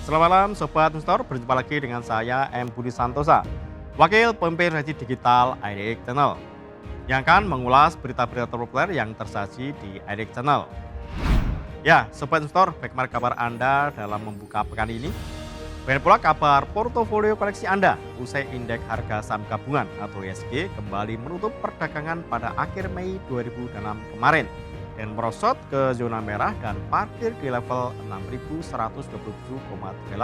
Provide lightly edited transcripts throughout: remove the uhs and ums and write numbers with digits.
Selamat malam Sobat Investor, berjumpa lagi dengan saya M. Budi Santosa, Wakil Pemimpin Redaksi Digital IDX Channel, yang akan mengulas berita-berita terpopuler yang tersaji di IDX Channel. Ya, Sobat Investor, bagaimana kabar Anda dalam membuka pekan ini? Bagaimana pula kabar portofolio koleksi Anda usai indeks harga saham gabungan atau ISG kembali menutup perdagangan pada akhir Mei 2006 kemarin dan merosot ke zona merah dan parkir di level 6.127,38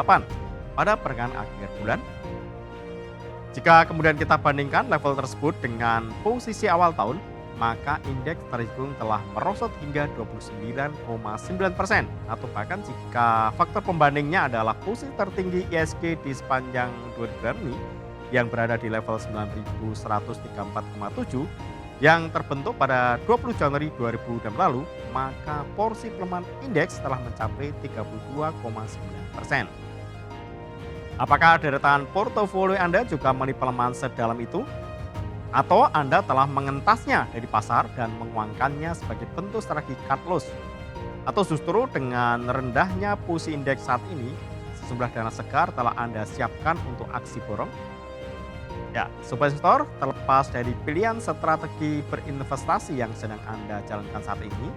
pada perdagangan akhir bulan. Jika kemudian kita bandingkan level tersebut dengan posisi awal tahun, maka indeks terhitung telah merosot hingga 29,9%, atau bahkan jika faktor pembandingnya adalah posisi tertinggi ISG di sepanjang 2 bulan ini yang berada di level 9.134,7 yang terbentuk pada 20 Januari 2006 lalu, maka porsi pelemahan indeks telah mencapai 32,9%. Apakah deretan portofolio Anda juga mengalami pelemahan sedalam itu? Atau Anda telah mengentasnya dari pasar dan menguangkannya sebagai bentuk strategi cut loss? Atau justru dengan rendahnya posisi indeks saat ini, sejumlah dana segar telah Anda siapkan untuk aksi borong? Ya, Sobat Investor, terlepas dari pilihan strategi berinvestasi yang sedang Anda jalankan saat ini,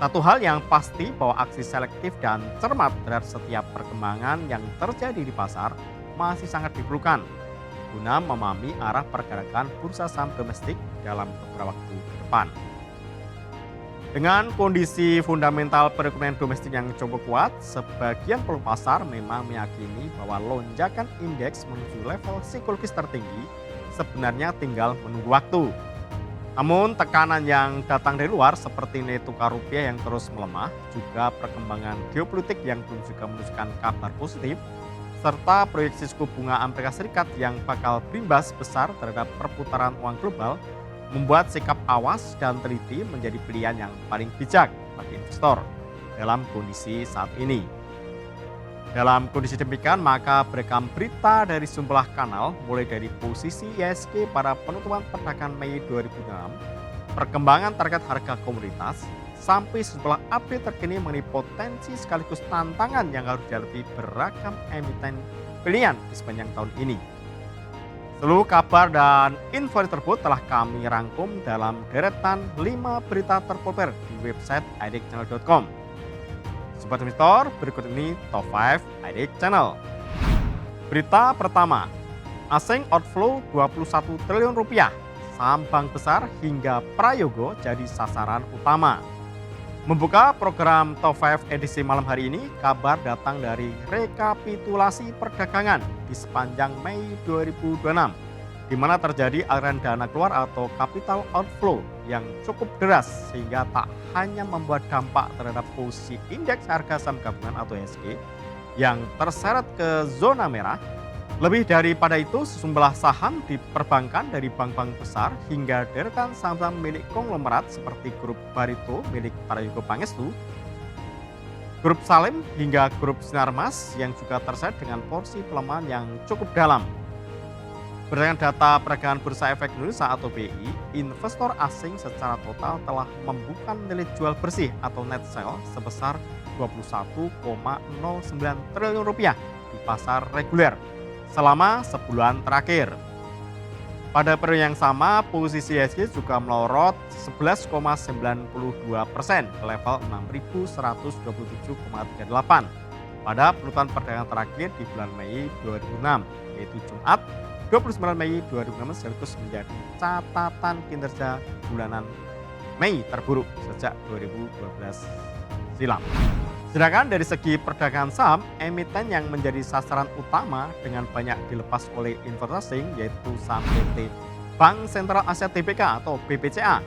satu hal yang pasti bahwa aksi selektif dan cermat terhadap setiap perkembangan yang terjadi di pasar masih sangat diperlukan guna memahami arah pergerakan bursa saham domestik dalam beberapa waktu ke depan. Dengan kondisi fundamental perekonomian domestik yang cukup kuat, sebagian pelaku pasar memang meyakini bahwa lonjakan indeks menuju level psikologis tertinggi sebenarnya tinggal menunggu waktu. Namun tekanan yang datang dari luar seperti nilai tukar rupiah yang terus melemah, juga perkembangan geopolitik yang belum juga menunjukkan kabar positif, serta proyeksi suku bunga Amerika Serikat yang bakal berimbas besar terhadap perputaran uang global, membuat sikap awas dan teliti menjadi pilihan yang paling bijak bagi investor dalam kondisi saat ini. Dalam kondisi demikian, maka berekam berita dari sejumlah kanal, mulai dari posisi ISG pada penutupan perdagangan Mei 2006, perkembangan terkait harga komoditas, sampai sejumlah update terkini mengenai potensi sekaligus tantangan yang harus dihadapi beragam emiten pilihan di sepanjang tahun ini. Seluruh kabar dan info tersebut telah kami rangkum dalam deretan 5 berita terpopuler di website idxchannel.com. Sobat Investor, berikut ini Top 5 IDX Channel. Berita pertama, asing outflow 21 triliun rupiah, saham bank besar hingga Prayogo jadi sasaran utama. Membuka program Top 5 edisi malam hari ini, kabar datang dari rekapitulasi perdagangan di sepanjang Mei 2026, di mana terjadi aliran dana keluar atau capital outflow yang cukup deras sehingga tak hanya membuat dampak terhadap posisi indeks harga saham gabungan atau ISG yang terseret ke zona merah. Lebih daripada itu, sejumlah saham diperbankan dari bank-bank besar hingga deretan saham-saham milik konglomerat seperti grup Barito milik Prayogo Pangestu, grup Salim hingga grup Sinarmas yang juga terseret dengan porsi pelemahan yang cukup dalam. Berdasarkan data perdagangan Bursa Efek Indonesia atau BI, investor asing secara total telah membuka nilai jual bersih atau net sale sebesar 21,09 triliun rupiah di pasar reguler selama sebulan terakhir. Pada periode yang sama, posisi ISG juga melorot 11,92% ke level 6.127,38 pada penutupan perdagangan terakhir di bulan Mei 2006, yaitu Jumat 29 Mei 2006, sekaligus menjadi catatan kinerja bulanan Mei terburuk sejak 2012 silam. Sedangkan dari segi perdagangan saham, emiten yang menjadi sasaran utama dengan banyak dilepas oleh investor asing yaitu saham PT Bank Sentral Asia Tbk atau BBCA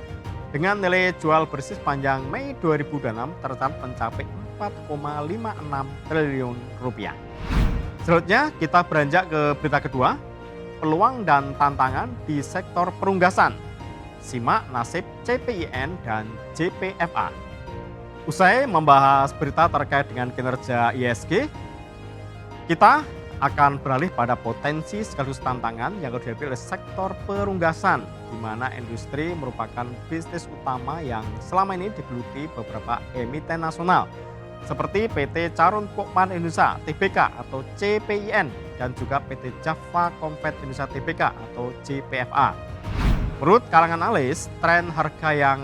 dengan nilai jual bersih sepanjang Mei 2006 tercatat mencapai 4,56 triliun rupiah. Selanjutnya kita beranjak ke berita kedua, peluang dan tantangan di sektor perunggasan. Simak nasib CPIN dan JPFA. Usai membahas berita terkait dengan kinerja ISG, kita akan beralih pada potensi sekaligus tantangan yang harus dihadapi oleh sektor perunggasan, di mana industri merupakan bisnis utama yang selama ini digeluti beberapa emiten nasional, seperti PT Carun Pokpan Indonesia Tbk atau CPIN dan juga PT Java Convet Indonesia Tbk atau JPFA. Menurut kalangan analis, tren harga yang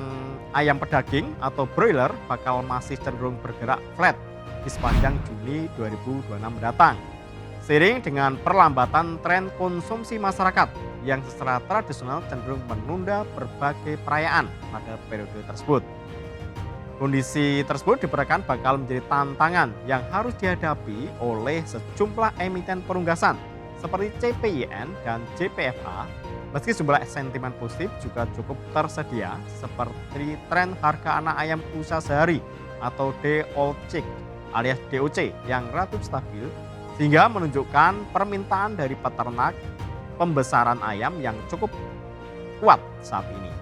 ayam pedaging atau broiler bakal masih cenderung bergerak flat di sepanjang Juni 2026 mendatang. Seiring dengan perlambatan tren konsumsi masyarakat yang secara tradisional cenderung menunda berbagai perayaan pada periode tersebut. Kondisi tersebut diperkirakan bakal menjadi tantangan yang harus dihadapi oleh sejumlah emiten perunggasan seperti CPIN dan JPFA. Meski jumlah sentimen positif juga cukup tersedia seperti tren harga anak ayam usaha sehari atau DOC alias DOC yang relatif stabil sehingga menunjukkan permintaan dari peternak pembesaran ayam yang cukup kuat saat ini.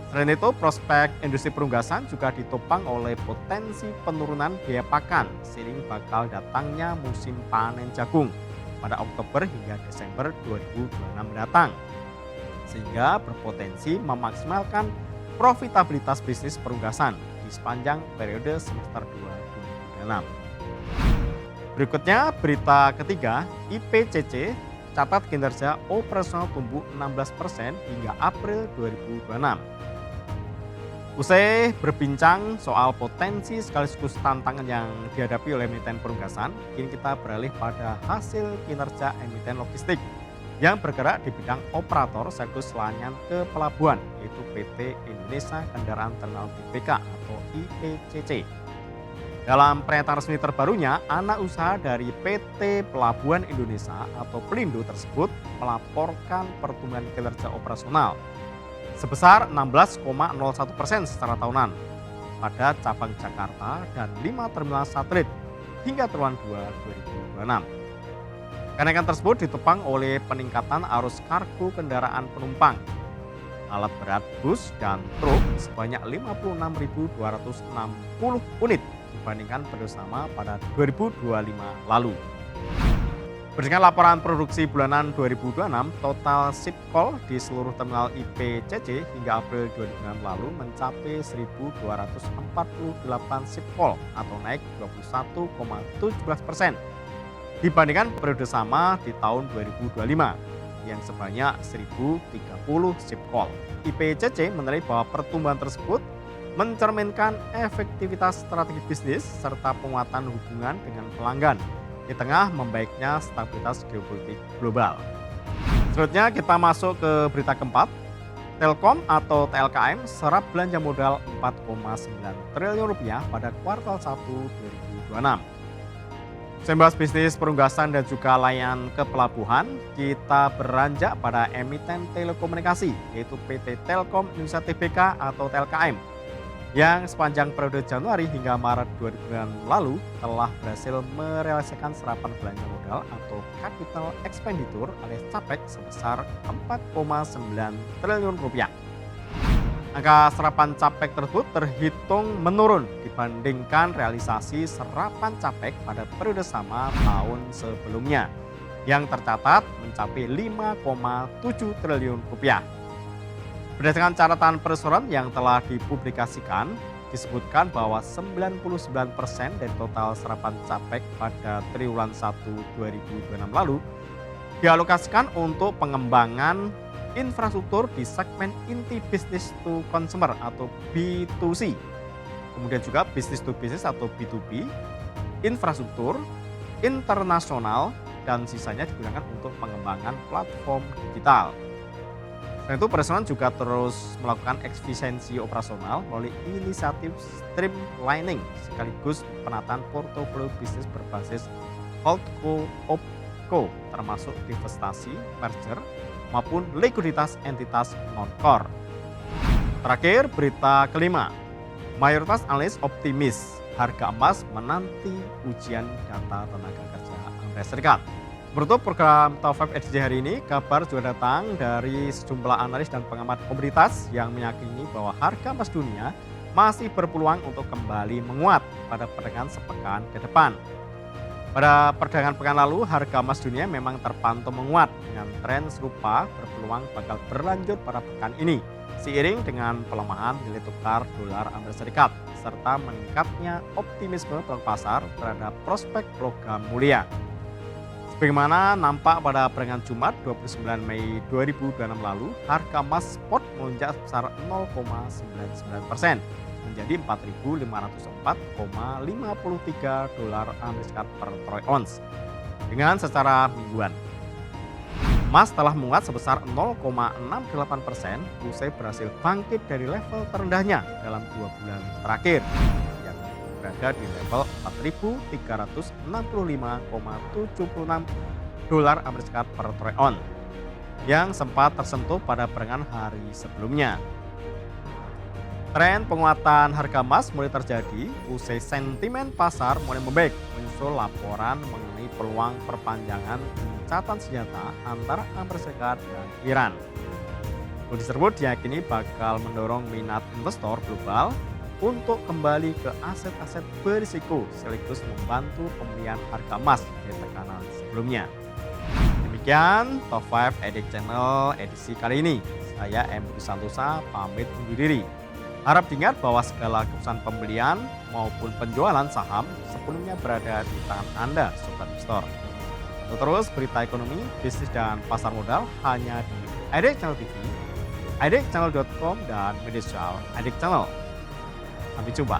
Selain itu, prospek industri perunggasan juga ditopang oleh potensi penurunan biaya pakan seiring bakal datangnya musim panen jagung pada Oktober hingga Desember 2026 mendatang, sehingga berpotensi memaksimalkan profitabilitas bisnis perunggasan di sepanjang periode semester 2 2026. Berikutnya berita ketiga, IPCC catat kinerja operasional tumbuh 16% hingga April 2026. Usai berbincang soal potensi sekaligus tantangan yang dihadapi oleh emiten perunggasan, kini kita beralih pada hasil kinerja emiten logistik yang bergerak di bidang operator sekaligus layanan ke pelabuhan, yaitu PT Indonesia Kendaraan Terminal Tbk atau IPCC. Dalam pernyataan resmi terbarunya, anak usaha dari PT Pelabuhan Indonesia atau Pelindo tersebut melaporkan pertumbuhan kinerja operasional sebesar 16,01% secara tahunan pada cabang Jakarta dan 5 terminal satelit hingga triwulan 2 2026. Kenaikan tersebut ditopang oleh peningkatan arus kargo kendaraan penumpang, alat berat bus dan truk sebanyak 56.260 unit dibandingkan periode sama pada 2025 lalu. Berdasarkan laporan produksi bulanan 2026, total ship call di seluruh terminal IPCC hingga April 2026 lalu mencapai 1.248 ship call atau naik 21,17% dibandingkan periode sama di tahun 2025 yang sebanyak 1.030 ship call. IPCC menilai bahwa pertumbuhan tersebut mencerminkan efektivitas strategi bisnis serta penguatan hubungan dengan pelanggan di tengah membaiknya stabilitas geopolitik global. Selanjutnya kita masuk ke berita keempat. Telkom atau TLKM serap belanja modal 4,9 triliun rupiah pada kuartal 1 2026. Sembahas bisnis perunggasan dan juga layanan ke pelabuhan, kita beranjak pada emiten telekomunikasi yaitu PT Telkom Indonesia Tbk atau TLKM yang sepanjang periode Januari hingga Maret 2009 lalu telah berhasil merealisasikan serapan belanja modal atau capital expenditure alias CAPEX sebesar 4,9 triliun rupiah. Angka serapan CAPEX tersebut terhitung menurun dibandingkan realisasi serapan CAPEX pada periode sama tahun sebelumnya yang tercatat mencapai 5,7 triliun rupiah. Berdasarkan catatan perseroan yang telah dipublikasikan, disebutkan bahwa 99% dari total serapan CAPEX pada triwulan 1 2026 lalu dialokasikan untuk pengembangan infrastruktur di segmen inti business to consumer atau B2C. Kemudian juga business to business atau B2B, infrastruktur, internasional, dan sisanya digunakan untuk pengembangan platform digital. Selain itu, perusahaan juga terus melakukan efisiensi operasional melalui inisiatif streamlining sekaligus penataan portofolio bisnis berbasis holdco opco termasuk divestasi, merger, maupun likuiditas entitas non-core. Terakhir, berita kelima. Mayoritas analis optimis harga emas menanti ujian data tenaga kerja Amerika Serikat. Menurut program Top 5 EDG hari ini, kabar juga datang dari sejumlah analis dan pengamat komoditas yang meyakini bahwa harga emas dunia masih berpeluang untuk kembali menguat pada perdagangan sepekan ke depan. Pada perdagangan pekan lalu, harga emas dunia memang terpantau menguat dengan tren serupa berpeluang bakal berlanjut pada pekan ini, seiring dengan pelemahan nilai tukar dolar Amerika Serikat serta meningkatnya optimisme pelaku pasar terhadap prospek logam mulia. Sebagaimana nampak pada peringatan Jumat 29 Mei 2026 lalu, harga emas spot melonjak sebesar 0,99% menjadi 4.504,53 dolar Amerika per troy ounce. Dengan secara mingguan, emas telah menguat sebesar 0,68% usai berhasil bangkit dari level terendahnya dalam 2 bulan terakhir yang berada di level 4.365,76 dolar Amerika per troy ounce yang sempat tersentuh pada peringatan hari sebelumnya. Tren penguatan harga emas mulai terjadi usai sentimen pasar mulai membaik menyusul laporan mengenai peluang perpanjangan gencatan senjata antara Amerika Serikat dan Iran. Kondisi tersebut diyakini bakal mendorong minat investor global untuk kembali ke aset-aset berisiko sekaligus membantu pemulihan harga emas dari tekanan sebelumnya. Demikian Top 5 Edik Channel edisi kali ini. Saya M. Budi Santosa pamit undur diri. Harap diingat bahwa segala keputusan pembelian maupun penjualan saham sepenuhnya berada di tangan Anda, Sobat Investor. Untuk terus berita ekonomi, bisnis dan pasar modal hanya di Edik Channel TV, edikchannel.com dan media sosial Edik Channel. Sampai jumpa.